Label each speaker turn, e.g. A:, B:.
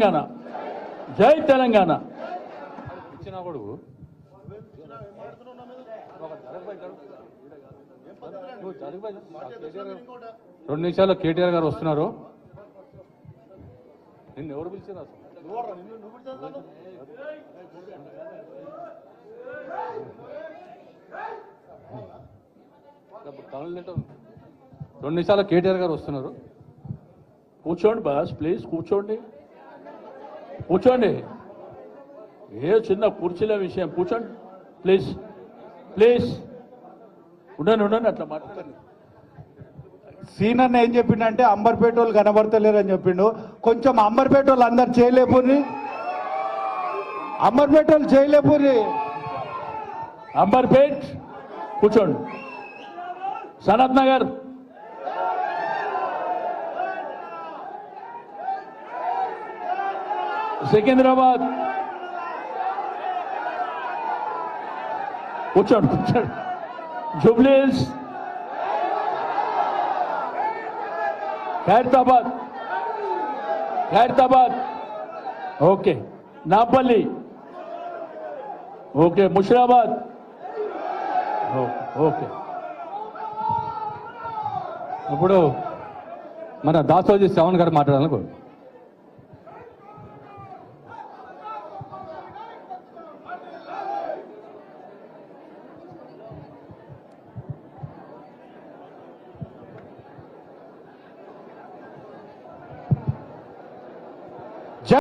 A: తెలంగాణ జై తెలంగాణ
B: ఇచ్చిన కొడుకు 2 నిమిషాల్లో కేటీఆర్ గారు వస్తున్నారు. నిన్ను ఎవరు పిలిచారు అసలు? 2 నిమిషాల్లో కేటీఆర్ గారు వస్తున్నారు.
A: కూర్చోండి బాస్, ప్లీజ్ కూర్చోండి, కూర్చోండి. ఏ చిన్న కుర్చీల విషయం, కూర్చోండి ప్లీజ్, ప్లీజ్. ఉండండి అట్లా మాట్లాడండి.
C: సీనన్న ఏం చెప్పిండంటే అంబర్పేట వాళ్ళు కనబడతలేరు అని చెప్పిండు. కొంచెం అంబర్పేట వాళ్ళు అందరు చేయలేపుని, అంబర్పేట వాళ్ళు చేయలేపుని.
A: అంబర్పేట్ కూర్చోండి. సనత్ నగర్, సికింద్రాబాద్ కూర్చోండి. Jubilee Hills, Khairatabad, okay. Nampally, okay. Musheerabad, okay.
B: ఇప్పుడు మన దాసోజీ శ్రవణ్ గారు మాట్లాడాలనుకో.